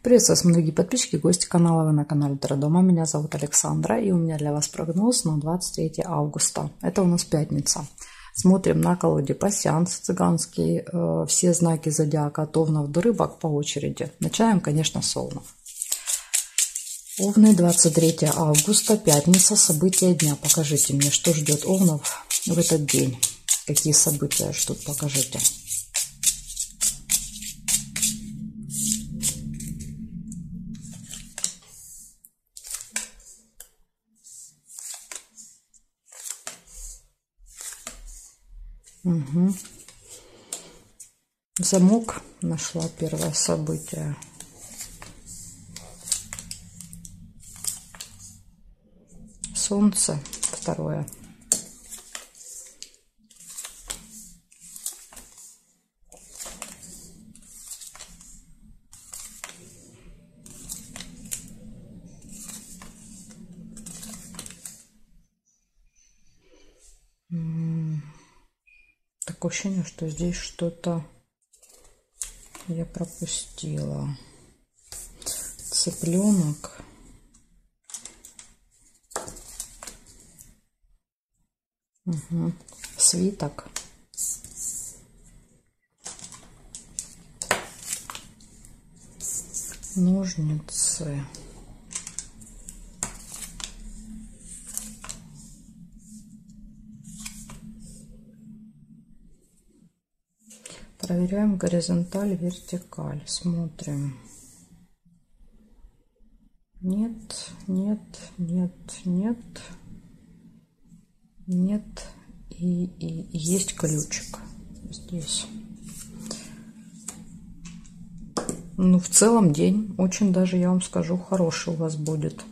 Приветствую вас, дорогие подписчики, гости канала. Вы на канале Таро-дома. Меня зовут Александра, и у меня для вас прогноз на 23 августа. Это у нас пятница. Смотрим на колоде пасьянс цыганский, все знаки зодиака от овнов до рыбок по очереди. Начинаем, конечно, с овнов. Овны, 23 августа, пятница, события дня. Покажите мне, что ждет овнов в этот день. Какие события ждут, покажите. Угу. Замок нашла, первое событие. Солнце, второе. Такое ощущение, что здесь что-то я пропустила. Цыпленок. Угу. Свиток. Ножницы. Проверяем горизонталь, вертикаль. Смотрим. Нет, нет, нет, нет. Нет. И есть ключик здесь. Ну, в целом день очень даже, я вам скажу, хороший у вас будет.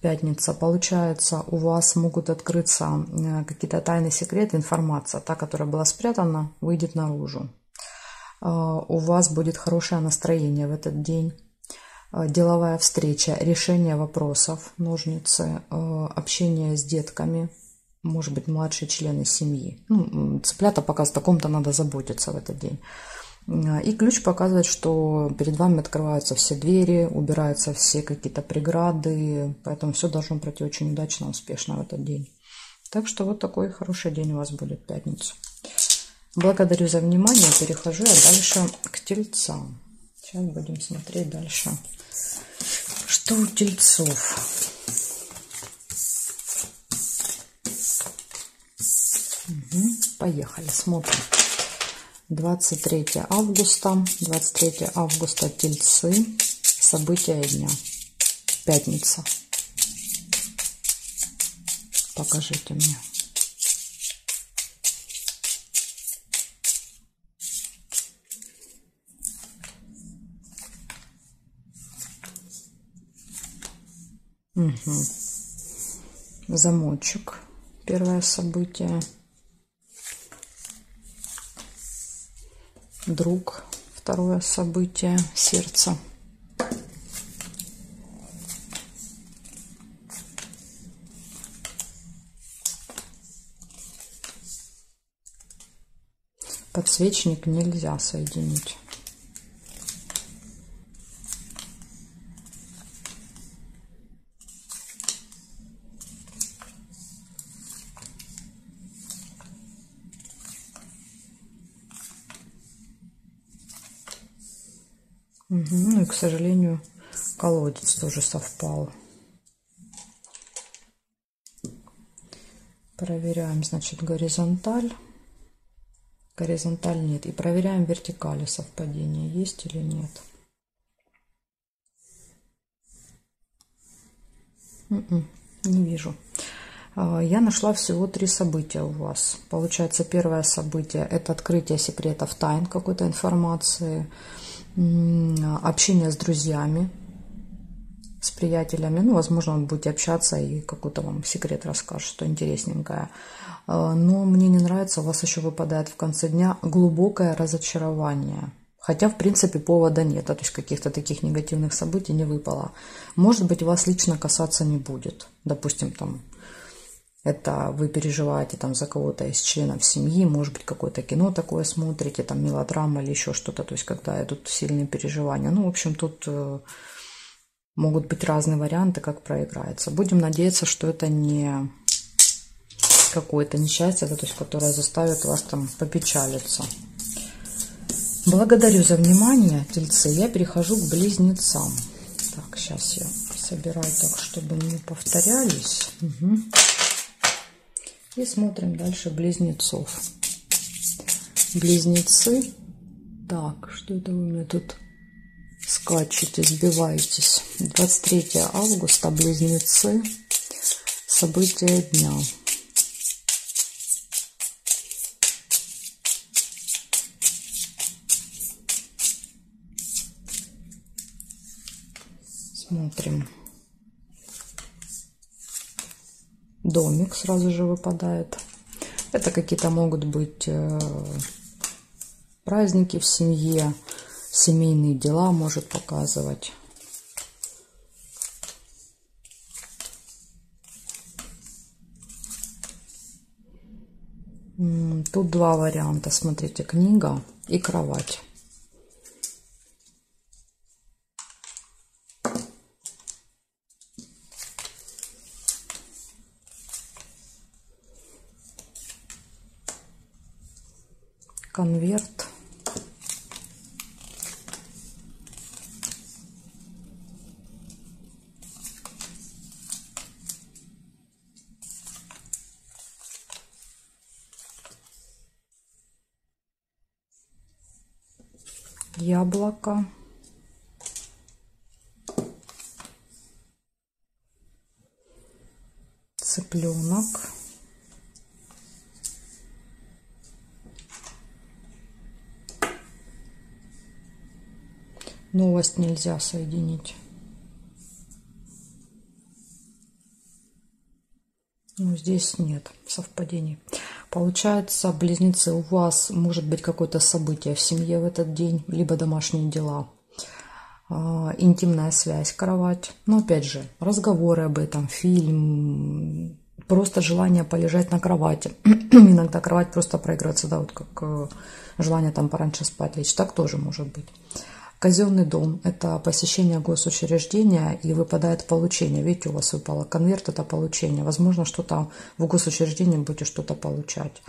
Пятница. Получается, у вас могут открыться какие-то тайные секреты, информация, та, которая была спрятана, выйдет наружу. У вас будет хорошее настроение в этот день. Деловая встреча, решение вопросов, ножницы, общение с детками, может быть, младшие члены семьи. Ну, цыплята показывают, о ком-то надо заботиться в этот день. И ключ показывает, что перед вами открываются все двери, убираются все какие-то преграды, поэтому все должно пройти очень удачно, успешно в этот день. Так что вот такой хороший день у вас будет в пятницу. Благодарю за внимание, перехожу я дальше к тельцам. Сейчас будем смотреть дальше, что у тельцов. Угу. Поехали, смотрим. 23 августа, тельцы, события дня, пятница. Покажите мне. Угу. Замочек, первое событие. Друг, второе событие, сердце. Подсвечник нельзя соединить. Угу. Ну и, к сожалению, колодец тоже совпал. Проверяем, значит, горизонталь. Горизонталь нет. И проверяем вертикали, совпадение есть или нет. Не вижу. Я нашла всего 3 события у вас. Получается, первое событие – это открытие секретов, тайн, какой-то информации, общение с друзьями, с приятелями. Ну, возможно, вы будете общаться и какой-то вам секрет расскажет, что интересненькое. Но мне не нравится, у вас еще выпадает в конце дня глубокое разочарование. Хотя, в принципе, повода нет, то есть каких-то таких негативных событий не выпало. Может быть, вас лично касаться не будет. Допустим, там Это вы переживаете там за кого-то из членов семьи, может быть, какое-то кино такое смотрите, там мелодрама или еще что-то, то есть когда идут сильные переживания. Ну, в общем, тут могут быть разные варианты, как проиграется. Будем надеяться, что это не какое-то несчастье, да, то есть которое заставит вас там попечалиться. Благодарю за внимание, тельцы. Я перехожу к близнецам. Так, сейчас я собираю так, чтобы не повторялись. Угу. И смотрим дальше близнецов. Близнецы. Так, что это вы у меня тут скачете, сбиваетесь? 23 августа, близнецы. События дня. Смотрим. Домик сразу же выпадает. Это какие-то могут быть праздники в семье, семейные дела может показывать. Тут два варианта. Смотрите, книга и кровать. Конверт. Яблоко. Цыпленок. Новость нельзя соединить. Ну, здесь нет совпадений. Получается, близнецы, у вас может быть какое-то событие в семье в этот день, либо домашние дела, интимная связь, кровать. Но опять же, разговоры об этом, фильм, просто желание полежать на кровати. Иногда кровать просто проигрывается, да, вот как желание там пораньше спать лечь. Так тоже может быть. Казенный дом – это посещение госучреждения и выпадает получение. Видите, у вас выпало конверт – это получение. Возможно, что-то в госучреждении будете что-то получать.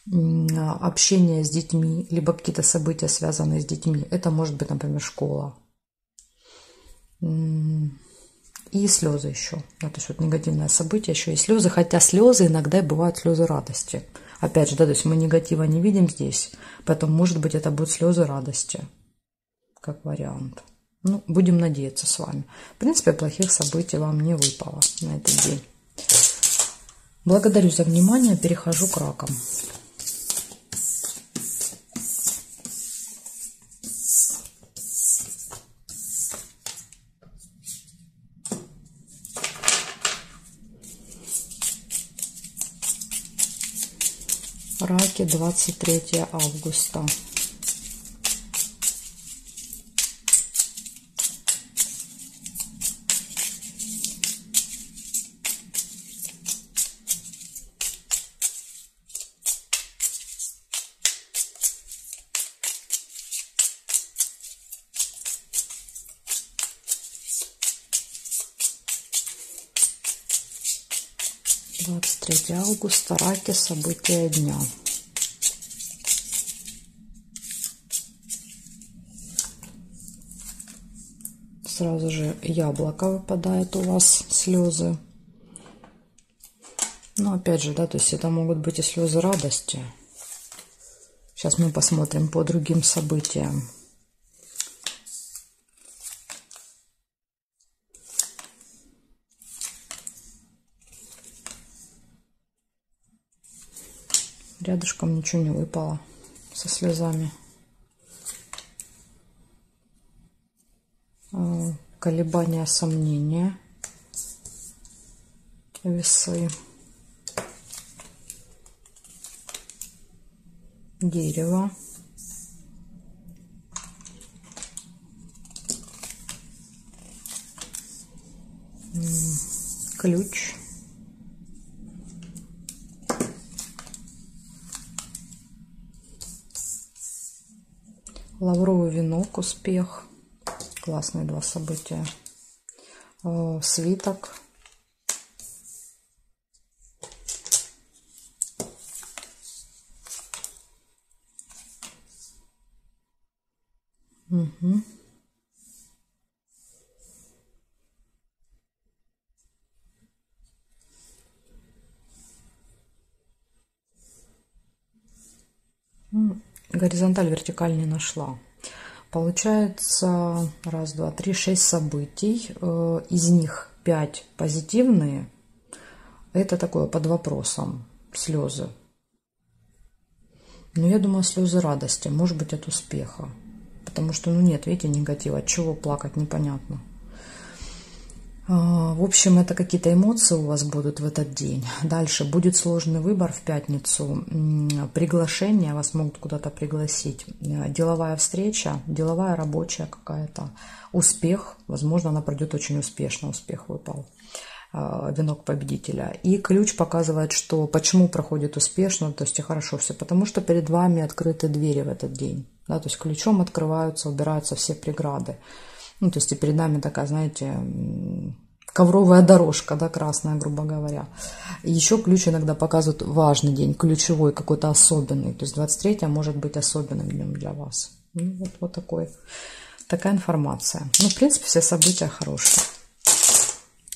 Общение с детьми, либо какие-то события, связанные с детьми. Это может быть, например, школа. И слезы еще. Да, то есть вот негативное событие, еще и слезы. Хотя слезы иногда бывают слезы радости. Опять же, да, то есть мы негатива не видим здесь. Поэтому, может быть, это будут слезы радости. Как вариант. Ну, будем надеяться с вами. В принципе, плохих событий вам не выпало на этот день. Благодарю за внимание. Перехожу к ракам. Раки, 23 августа. Августа, раки, события дня. Сразу же яблоко выпадает у вас, слезы. Но опять же, да, то есть это могут быть и слезы радости. Сейчас мы посмотрим по другим событиям. Рядышком ничего не выпало со слезами. Колебания, сомнения. Весы. Дерево. Ключ. Лавровый венок, успех. Классные два события. Свиток. Угу. Горизонталь, вертикаль не нашла. Получается, раз, два, три, 6 событий. Из них 5 позитивные. Это такое под вопросом. Слезы. Но я думаю, слезы радости. Может быть, от успеха. Потому что, ну нет, видите, негатива. От чего плакать, непонятно. В общем, это какие-то эмоции у вас будут в этот день. Дальше будет сложный выбор в пятницу. Приглашение, вас могут куда-то пригласить. Деловая встреча, деловая, рабочая какая-то. Успех, возможно, она пройдет очень успешно. Успех выпал. Венок победителя. И ключ показывает, что почему проходит успешно, то есть и хорошо все. Потому что перед вами открыты двери в этот день. Да, то есть ключом открываются, убираются все преграды. Ну, то есть и перед нами такая, знаете, ковровая дорожка, да, красная, грубо говоря. И еще ключ иногда показывает важный день, ключевой, какой-то особенный. То есть 23 может быть особенным днем для вас. Ну, вот такая информация. Ну, в принципе, все события хорошие.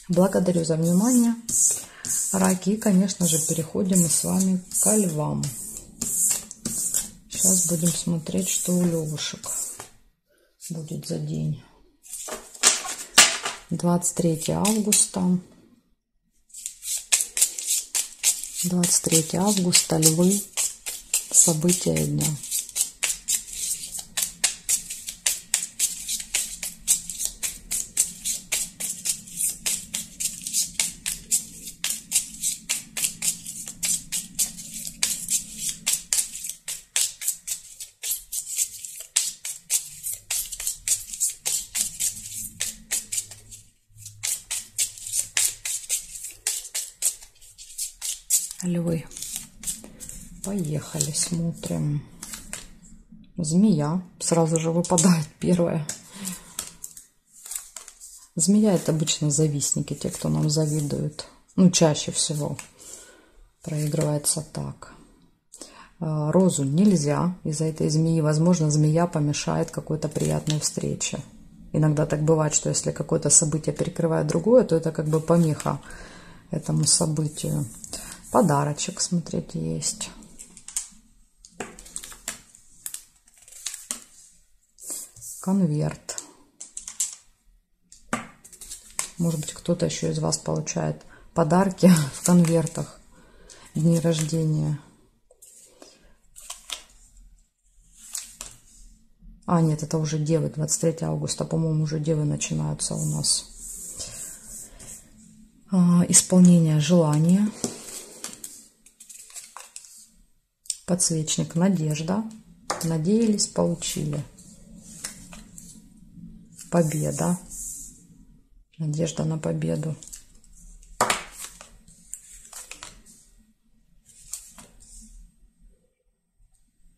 Благодарю за внимание, раки. И, конечно же, переходим мы с вами ко львам. Сейчас будем смотреть, что у львушек будет за день. 23 августа. 23 августа, львы. События дня. Львы. Поехали, смотрим. Змея. Сразу же выпадает первая. Змея — это обычно завистники, те, кто нам завидует. Ну, чаще всего проигрывается так. Розу нельзя из-за этой змеи. Возможно, змея помешает какой-то приятной встрече. Иногда так бывает, что если какое-то событие перекрывает другое, то это как бы помеха этому событию. Подарочек, смотрите, есть. Конверт. Может быть, кто-то еще из вас получает подарки в конвертах. Дни рождения. А, нет, это уже девы. 23 августа, по-моему, уже девы начинаются у нас. Исполнение желания. Подсвечник, надежда. Надеялись, получили. Победа. Надежда на победу.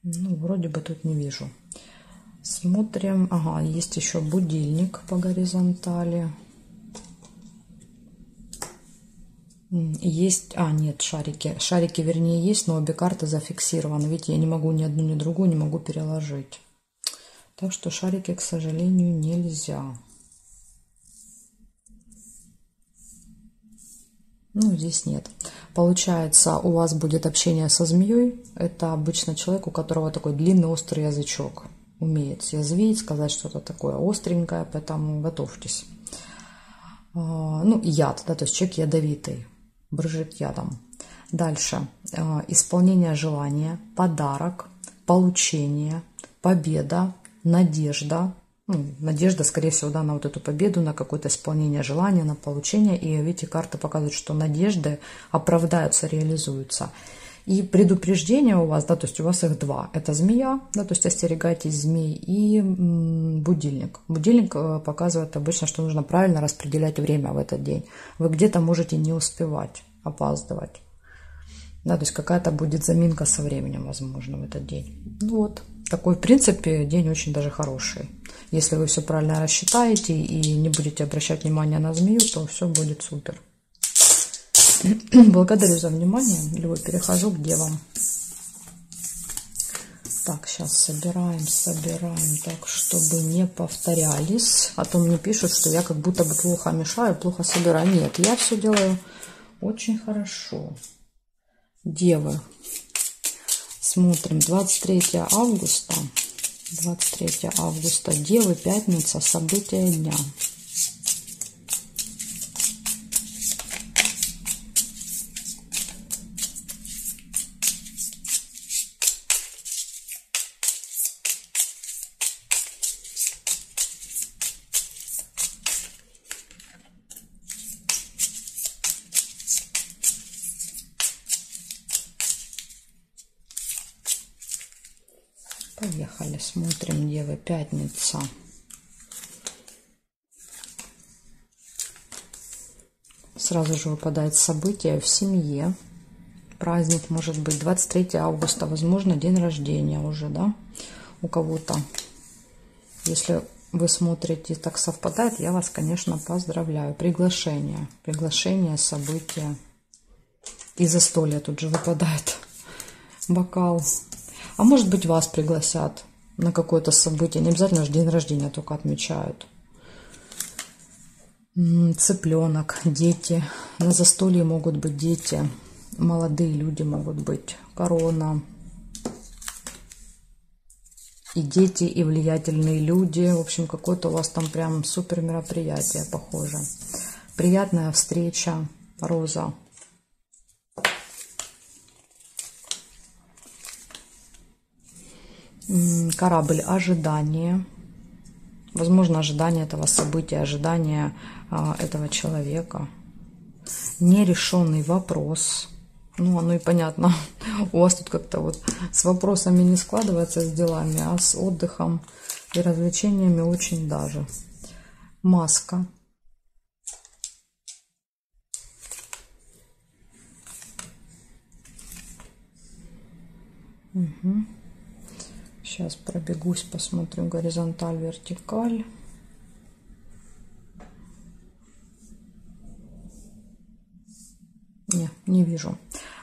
Ну, вроде бы тут не вижу. Смотрим. Ага, есть еще будильник по горизонтали. Есть, нет, шарики. Шарики, вернее, есть, но обе карты зафиксированы. Видите, я не могу ни одну, ни другую не могу переложить. Так что шарики, к сожалению, нельзя. Ну, здесь нет. Получается, у вас будет общение со змеей. Это обычно человек, у которого такой длинный острый язычок. Умеет съязвить, сказать что-то такое остренькое, поэтому готовьтесь. Ну, яд, да, то есть человек ядовитый. Брызжет ядом. Дальше. Исполнение желания, подарок, получение, победа, надежда. Ну, надежда, скорее всего, да, на вот эту победу, на какое-то исполнение желания, на получение. И видите, карты показывают, что надежды оправдаются, реализуются. И предупреждение у вас, да, то есть у вас их два. Это змея, да, то есть остерегайтесь змей, и будильник. Будильник показывает обычно, что нужно правильно распределять время в этот день. Вы где-то можете не успевать, опаздывать. Да, то есть какая-то будет заминка со временем, возможно, в этот день. Ну вот. Такой, в принципе, день очень даже хороший. Если вы все правильно рассчитаете и не будете обращать внимание на змею, то все будет супер. Благодарю за внимание. Львы, перехожу к девам. Так, сейчас собираем, так, чтобы не повторялись. А то мне пишут, что я как будто бы плохо мешаю, плохо собираю. Нет, я все делаю очень хорошо. Девы. Смотрим, 23 августа. 23 августа. Девы, пятница, события дня. Поехали, смотрим, девы, пятница. Сразу же выпадает событие в семье. Праздник может быть 23 августа, возможно, день рождения уже, да, у кого-то. Если вы смотрите, так совпадает, я вас, конечно, поздравляю. Приглашение, события. И застолье тут же выпадает. Бокал. А может быть, вас пригласят на какое-то событие. Не обязательно же день рождения только отмечают. Цыпленок, дети. На застолье могут быть дети. Молодые люди могут быть. Корона. И дети, и влиятельные люди. В общем, какое-то у вас там прям супер мероприятие, похоже. Приятная встреча. Роза. Корабль, ожидание. Возможно, ожидание этого события, ожидание этого человека. Нерешенный вопрос. Ну, оно и понятно. У вас тут как-то вот с вопросами не складывается, с делами, а с отдыхом и развлечениями очень даже. Маска. Угу. Сейчас пробегусь, посмотрим горизонталь, вертикаль. Не вижу.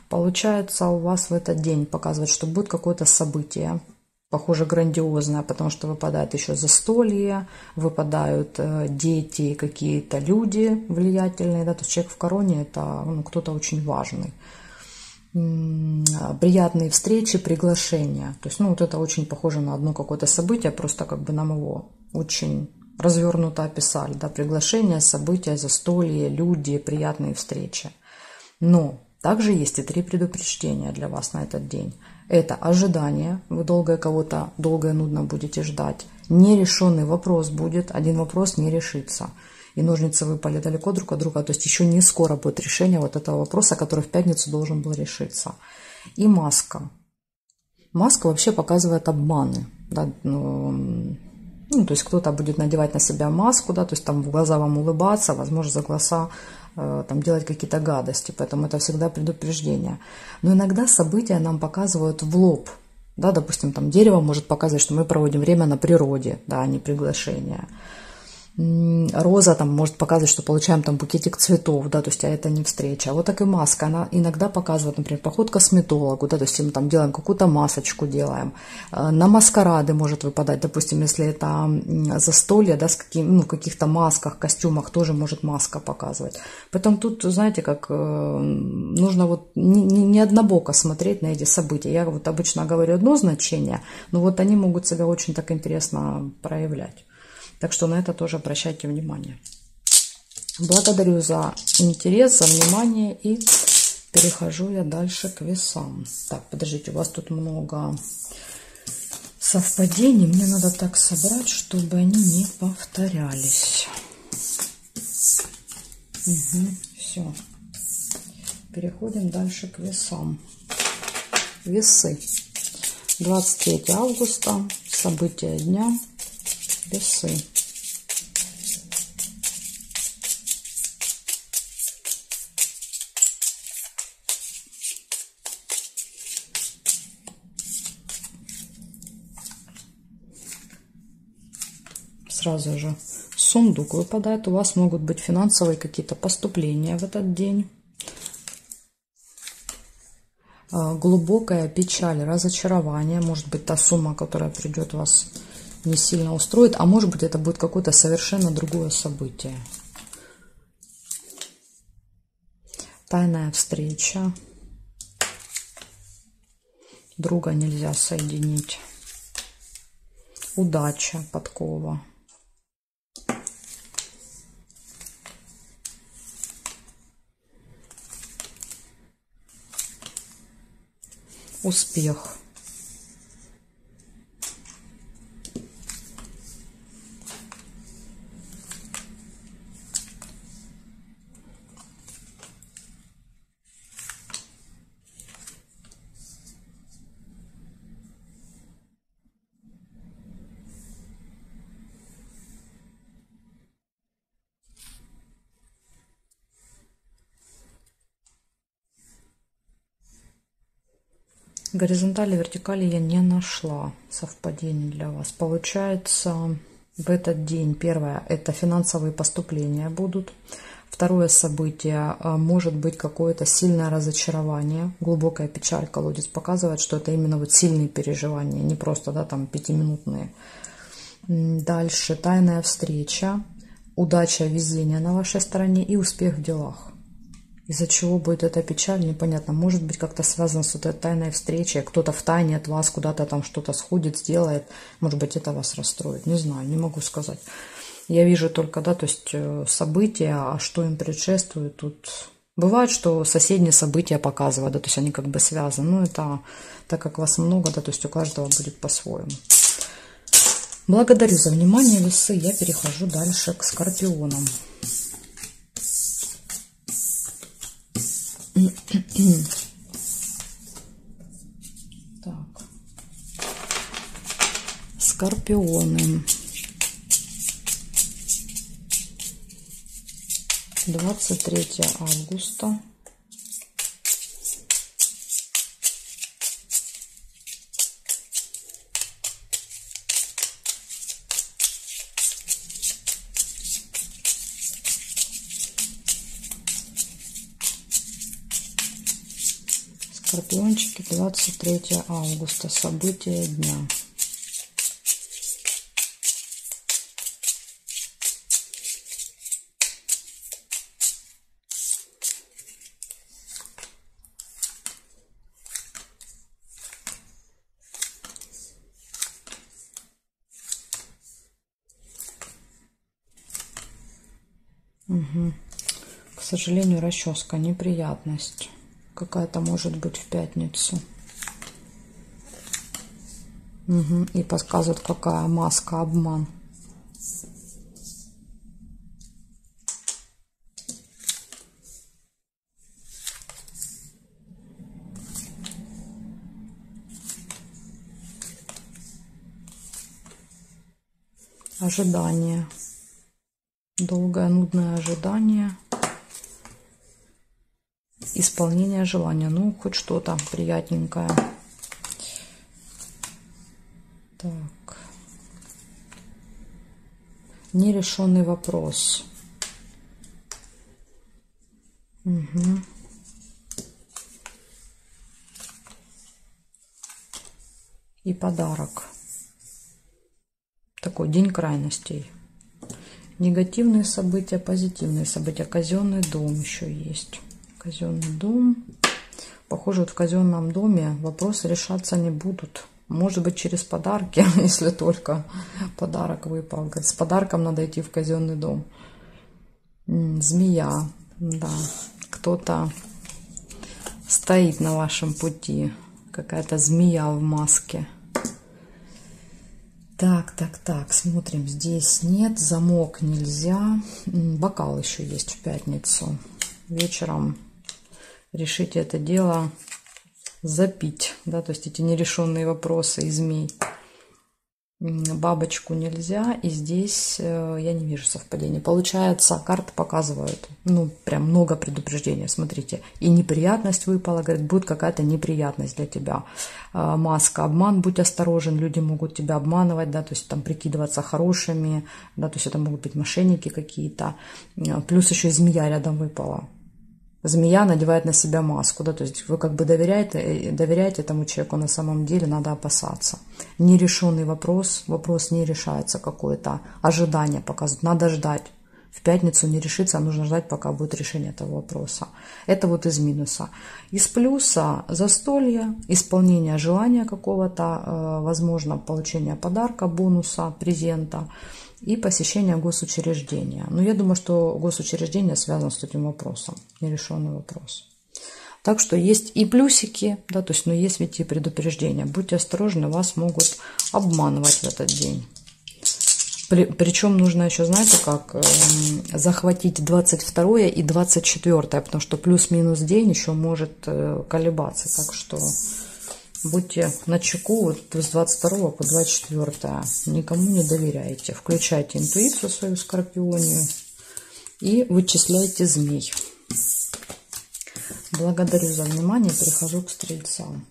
Получается, у вас в этот день показывает, что будет какое-то событие, похоже, грандиозное, потому что выпадает еще застолье, выпадают дети, какие-то люди влиятельные, да, то есть человек в короне – это кто-то очень важный. Приятные встречи, приглашения. То есть, вот это очень похоже на одно какое-то событие, просто как бы нам его очень развернуто описали, да, приглашения, события, застолье, люди, приятные встречи. Но также есть и 3 предупреждения для вас на этот день. Это ожидание, вы долго и нудно будете ждать. Нерешенный вопрос будет, один вопрос не решится. И ножницы выпали далеко друг от друга, то есть еще не скоро будет решение вот этого вопроса, который в пятницу должен был решиться. И маска. Маска вообще показывает обманы. Да? То есть кто-то будет надевать на себя маску, да, то есть там в глаза вам улыбаться, возможно, за глаза там делать какие-то гадости, поэтому это всегда предупреждение. Но иногда события нам показывают в лоб. Да, допустим, там дерево может показывать, что мы проводим время на природе, да, а не приглашение. Роза там может показывать, что получаем там букетик цветов, да, то есть, а это не встреча. А вот так и маска, она иногда показывает, например, поход к косметологу, да, то есть мы там делаем какую-то масочку, делаем. На маскарады может выпадать, допустим, если это застолье, да, в каких-то масках, костюмах, тоже может маска показывать. Поэтому тут, знаете, как нужно вот не однобоко смотреть на эти события. Я вот обычно говорю одно значение, но вот они могут себя очень так интересно проявлять. Так что на это тоже обращайте внимание. Благодарю за интерес, за внимание. И перехожу я дальше к весам. Так, подождите, у вас тут много совпадений. Мне надо так собрать, чтобы они не повторялись. Угу, все. Переходим дальше к весам. Весы. 23 августа. События дня. Весы. Сразу же сундук выпадает. У вас могут быть финансовые какие-то поступления в этот день. Глубокая печаль, разочарование. Может быть, та сумма, которая придет, вас не сильно устроит. А может быть, это будет какое-то совершенно другое событие. Тайная встреча. Друга нельзя соединить. Удача, подкова. Успех. Горизонтали, вертикали я не нашла совпадений для вас. Получается, в этот день первое — это финансовые поступления будут. Второе событие может быть какое-то сильное разочарование, глубокая печаль. Колодец показывает, что это именно вот сильные переживания, не просто, да, там пятиминутные. Дальше тайная встреча, удача, везение на вашей стороне и успех в делах. Из-за чего будет эта печаль, непонятно. Может быть, как-то связано с этой тайной встречей. Кто-то втайне от вас куда-то там что-то сходит, сделает. Может быть, это вас расстроит. Не знаю, не могу сказать. Я вижу только, да, то есть события, а что им предшествует тут. Бывает, что соседние события показывают, да, то есть они как бы связаны. Но это, так как вас много, да, то есть у каждого будет по-своему. Благодарю за внимание, весы. Я перехожу дальше к скорпионам. Так. Скорпионы. 23 августа. Скорпиончики, 23 августа, события дня. Угу. К сожалению, расческа, неприятность. Какая-то может быть в пятницу. Угу. И подсказывает, какая маска, обман. Ожидание. Долгое, нудное ожидание. Исполнение желания. Ну, хоть что-то приятненькое. Так. Нерешенный вопрос. Угу. И подарок. Такой день крайностей. Негативные события, позитивные события. Казенный дом еще есть. Казенный дом. Похоже, вот в казенном доме вопросы решаться не будут. Может быть, через подарки, если только подарок выпал. Говорит, с подарком надо идти в казенный дом. Змея. Да. Кто-то стоит на вашем пути. Какая-то змея в маске. Так, смотрим. Здесь нет, замок нельзя. Бокал еще есть в пятницу. Вечером решите это дело запить, да, то есть эти нерешенные вопросы и змей. бабочку нельзя, и здесь я не вижу совпадения. Получается, карты показывают, ну, прям много предупреждений, смотрите. И неприятность выпала, говорит, будет какая-то неприятность для тебя. Маска, обман, будь осторожен, люди могут тебя обманывать, да, то есть там прикидываться хорошими, да, то есть это могут быть мошенники какие-то. Плюс еще и змея рядом выпала. Змея надевает на себя маску, да, то есть вы как бы доверяете этому человеку, на самом деле надо опасаться. Нерешенный вопрос не решается какое-то, ожидание показывает, надо ждать. В пятницу не решится, а нужно ждать, пока будет решение этого вопроса. Это вот из минуса. Из плюса застолье, исполнение желания какого-то, возможно, получение подарка, бонуса, презента. И посещение госучреждения. Но я думаю, что госучреждение связано с этим вопросом, нерешенный вопрос. Так что есть и плюсики, да, то есть, но есть ведь и предупреждения. Будьте осторожны, вас могут обманывать в этот день. Причем нужно еще, знаете, как захватить 22 и 24, потому что плюс-минус день еще может колебаться. Так что будьте начеку вот с 22 по 24. Никому не доверяйте. Включайте интуицию свою скорпионию и вычисляйте змей. Благодарю за внимание. Перехожу к стрельцам.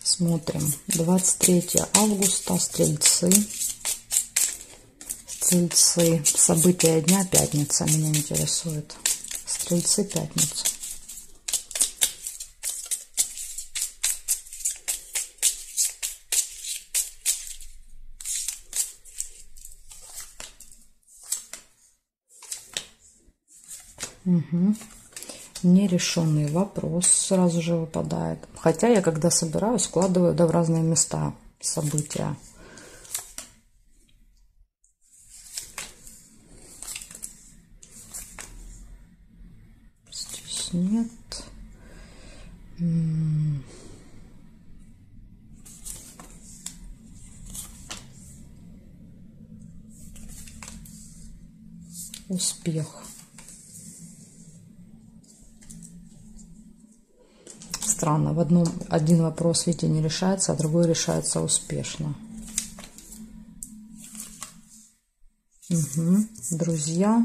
Смотрим. 23 августа. Стрельцы. Стрельцы. События дня. Пятница меня интересует. Стрельцы, пятница. Угу. Нерешенный вопрос сразу же выпадает. Хотя я, когда собираю, складываю в разные места события. Здесь нет. Успех. Странно, один вопрос, видите, не решается, а другой решается успешно. Угу. Друзья,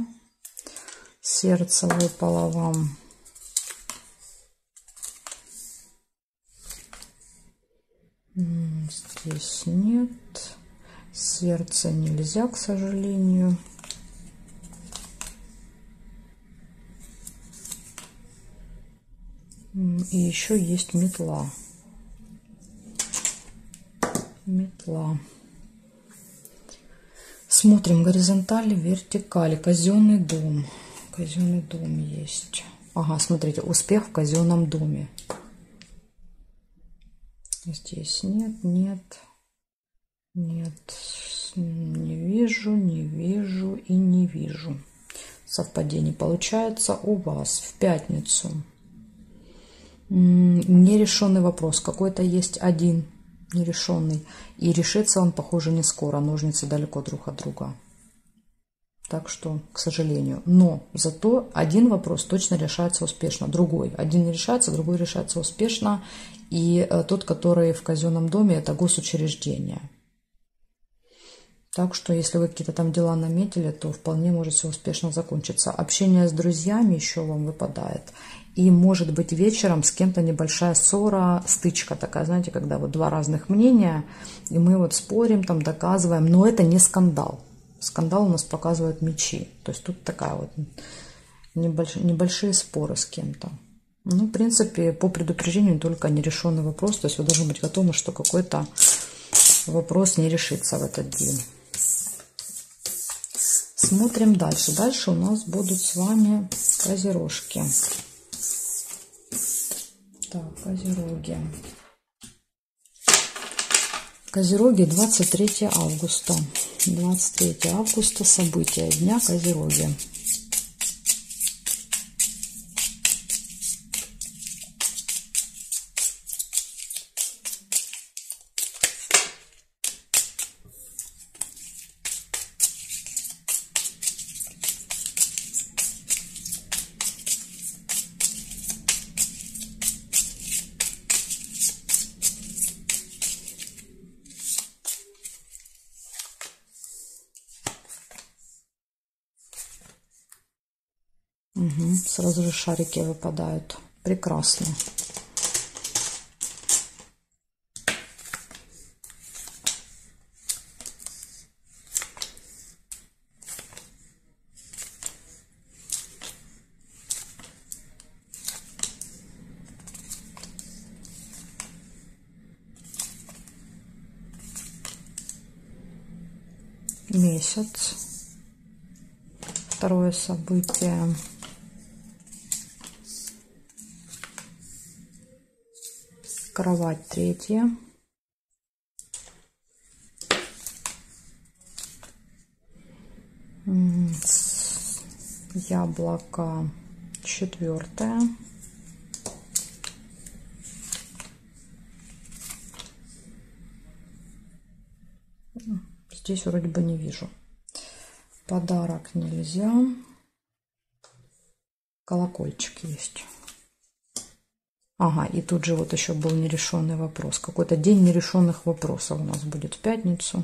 сердце выпало вам. Здесь нет. Сердце нельзя, к сожалению. И еще есть метла. Метла. Смотрим горизонтали, вертикали. Казенный дом. Казенный дом есть. Ага, смотрите, успех в казенном доме. Здесь нет, нет, нет. Не вижу, не вижу и не вижу. Совпадение получается у вас в пятницу. Нерешенный вопрос. Какой-то есть один нерешенный. И решится он, похоже, не скоро. Ножницы далеко друг от друга. Так что, к сожалению. Но зато один вопрос точно решается успешно. Другой. Один не решается, другой решается успешно. И тот, который в казенном доме, это госучреждение. Так что, если вы какие-то там дела наметили, то вполне может все успешно закончиться. Общение с друзьями еще вам выпадает. И может быть вечером с кем-то небольшая ссора, стычка такая, знаете, когда вот два разных мнения, и мы вот спорим, там доказываем, но это не скандал. Скандал у нас показывают мечи. То есть тут такая вот небольшие споры с кем-то. Ну, в принципе, по предупреждению только нерешенный вопрос. То есть вы должны быть готовы, что какой-то вопрос не решится в этот день. Смотрим дальше. Дальше у нас будут с вами козерожки. Так, козероги. Козероги 23 августа. 23 августа. События дня козероги. Угу, сразу же шарики выпадают. Прекрасно. Месяц. Второе событие. Кровать третье. Яблоко четвертое. Здесь вроде бы не вижу. Подарок нельзя. Колокольчик есть. Ага, и тут же вот еще был нерешенный вопрос. Какой-то день нерешенных вопросов у нас будет в пятницу.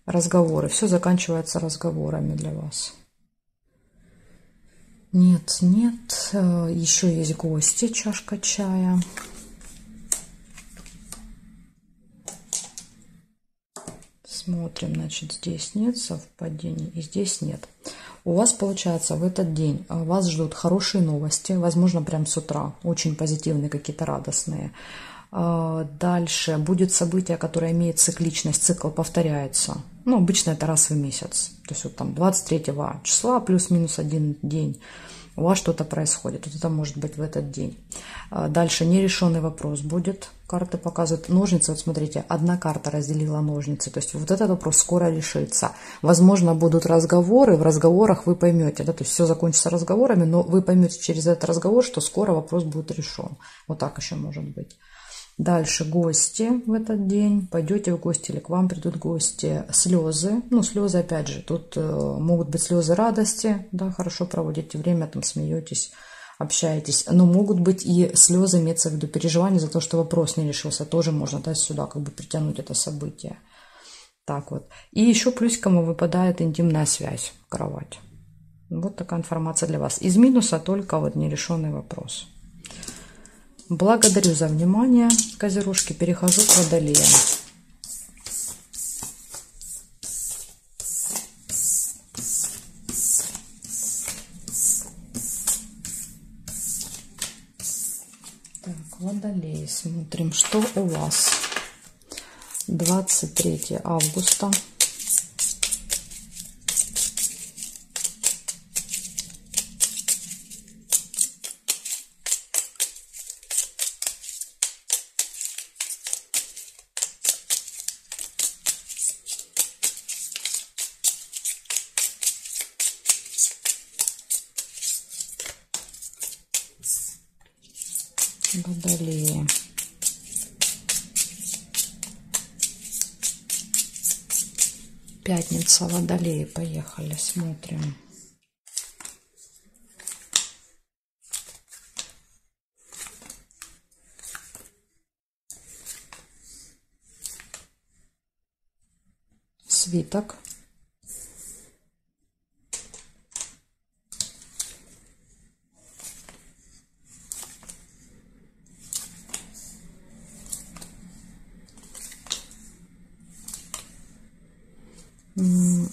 Разговоры. Все заканчивается разговорами для вас. Нет, нет. Еще есть гости. Чашка чая. Смотрим, значит, здесь нет совпадений, и здесь нет. У вас, получается, в этот день вас ждут хорошие новости, возможно, прям с утра, очень позитивные, какие-то радостные. Дальше будет событие, которое имеет цикличность, цикл повторяется. Ну, обычно это раз в месяц. То есть вот там 23 числа плюс-минус один день у вас что-то происходит. Вот это может быть в этот день. Дальше нерешенный вопрос будет. Карты показывают ножницы. Вот смотрите, одна карта разделила ножницы. То есть вот этот вопрос скоро решится. Возможно, будут разговоры. В разговорах вы поймете. Да, то есть все закончится разговорами, но вы поймете через этот разговор, что скоро вопрос будет решен. Вот так еще может быть. Дальше гости в этот день. Пойдете в гости или к вам придут гости. Слезы. Ну, слезы, опять же, тут могут быть слезы радости. Да, хорошо проводите время, там смеетесь, общаетесь. Но могут быть и слезы, имеется в виду переживания за то, что вопрос не решился. Тоже можно, да, сюда как бы притянуть это событие. Так вот. И еще плюсиком выпадает интимная связь, кровать. Вот такая информация для вас. Из минуса только вот нерешенный вопрос. Благодарю за внимание, козерожки. Перехожу к водолеям. Так, водолеи. Смотрим, что у вас. 23 августа. Водолеи. Пятница, водолеи. Поехали, смотрим. Свиток.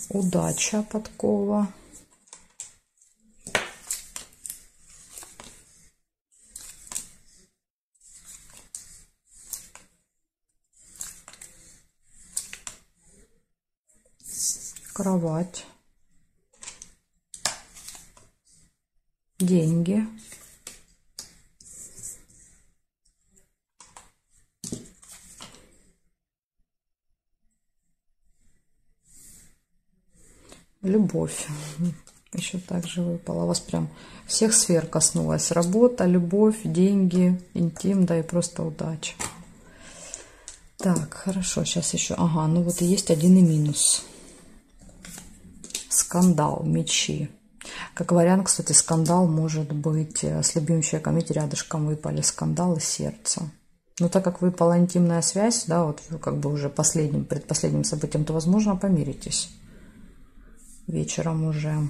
Удача, подкова. Кровать. Деньги. Любовь. Еще также выпало. У вас прям всех сфер коснулась. Работа, любовь, деньги, интим, да и просто удача. Так, хорошо. Сейчас еще. Ага, ну вот и есть один и минус. Скандал, мечи. Как вариант, кстати, скандал может быть с любимым человеком. Видите, рядышком выпали скандал и сердце. Но так как выпала интимная связь, да, вот как бы уже предпоследним событием, то, возможно, помиритесь. вечером уже.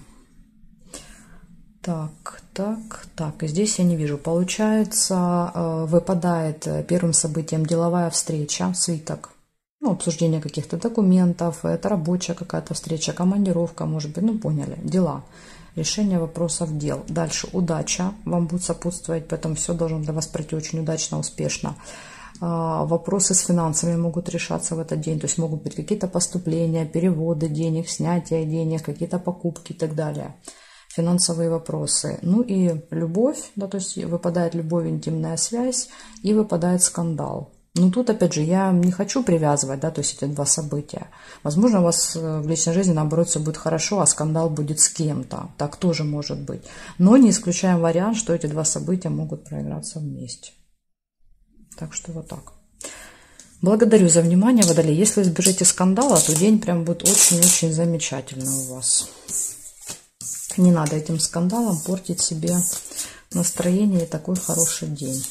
Так, и здесь я не вижу. Получается, выпадает первым событием деловая встреча, свиток. Ну, обсуждение каких-то документов, это рабочая какая-то встреча, командировка, может быть, ну, поняли, дела. Решение вопросов дел. Дальше удача вам будет сопутствовать, поэтому все должно для вас пройти очень удачно, успешно. Вопросы с финансами могут решаться в этот день, то есть могут быть какие-то поступления, переводы денег, снятие денег, какие-то покупки и так далее. Финансовые вопросы. Ну и любовь, да, то есть выпадает любовь, интимная связь и выпадает скандал. Но тут, опять же, я не хочу привязывать, да, то есть эти два события. Возможно, у вас в личной жизни, наоборот, все будет хорошо, а скандал будет с кем-то. Так тоже может быть. Но не исключаем вариант, что эти два события могут проиграться вместе. Так что вот так. Благодарю за внимание, Водолей. Если избежите скандала, то день прям будет очень-очень замечательный у вас. Не надо этим скандалом портить себе настроение и такой хороший день.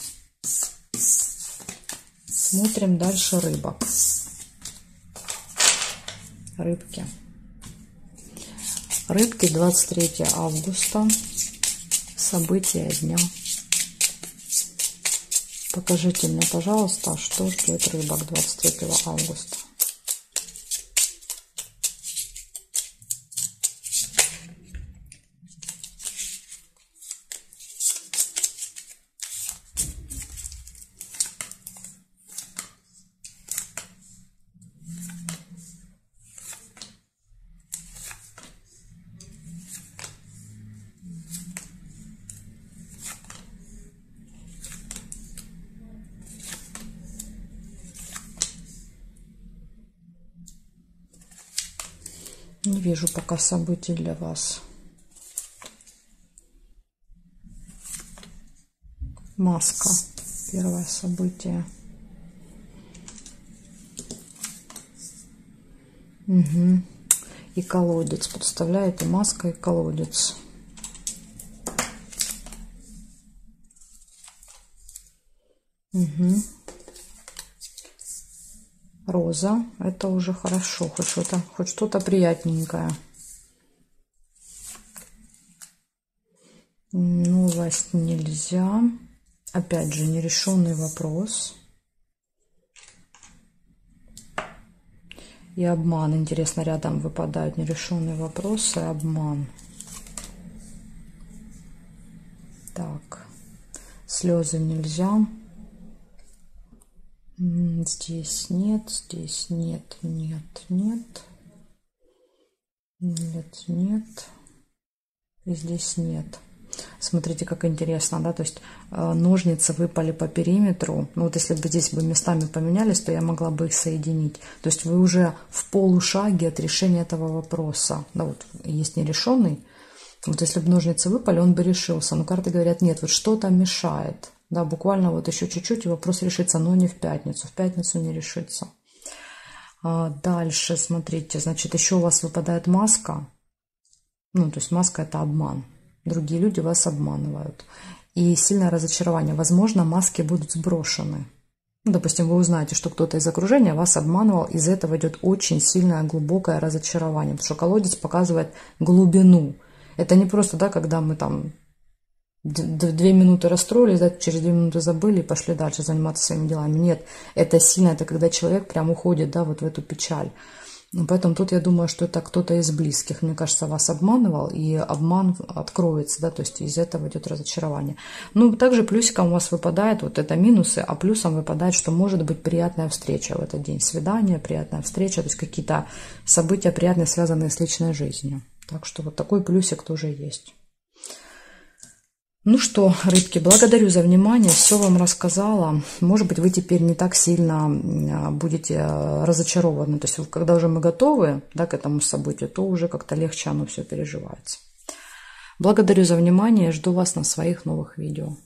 Смотрим дальше рыбок. Рыбки. Рыбки, 23 августа. События дня. Покажите мне, пожалуйста, что ждет рыбок 23 августа. Не вижу пока событий для вас. Маска. Первое событие. Угу. И колодец. Представляете, маска и колодец. Угу. Роза, это уже хорошо, хоть что-то приятненькое. Новость нельзя. Опять же, нерешенный вопрос. И обман. Интересно, рядом выпадают нерешенные вопросы, обман. Так, слезы нельзя. Здесь нет, здесь нет, нет, нет, нет, нет, и здесь нет. Смотрите, как интересно, да, то есть ножницы выпали по периметру. Ну вот если бы здесь бы местами поменялись, то я могла бы их соединить. То есть вы уже в полушаге от решения этого вопроса. Да, вот есть нерешенный. Вот если бы ножницы выпали, он бы решился. Но карты говорят, нет, вот что-то мешает. Да, буквально вот еще чуть-чуть, и вопрос решится, но не в пятницу. В пятницу не решится. Дальше, смотрите, значит, еще у вас выпадает маска. Ну, то есть маска – это обман. Другие люди вас обманывают. И сильное разочарование. Возможно, маски будут сброшены. Ну, допустим, вы узнаете, что кто-то из окружения вас обманывал. Из этого идет очень сильное, глубокое разочарование. Потому что колодец показывает глубину. Это не просто, да, когда мы там 2 минуты расстроились, да, через 2 минуты забыли и пошли дальше заниматься своими делами. Нет, это сильно, это когда человек прям уходит, да, вот в эту печаль. Поэтому тут я думаю, что это кто-то из близких, мне кажется, вас обманывал, и обман откроется, да, то есть из этого идет разочарование. Ну, также плюсиком у вас выпадает, вот это минусы, а плюсом выпадает, что может быть приятная встреча в этот день, свидание, приятная встреча, то есть какие-то события приятные, связанные с личной жизнью. Так что вот такой плюсик тоже есть. Ну что, рыбки, благодарю за внимание, все вам рассказала. Может быть, вы теперь не так сильно будете разочарованы. То есть, когда уже мы готовы, да, к этому событию, то уже как-то легче оно все переживается. Благодарю за внимание, жду вас на своих новых видео.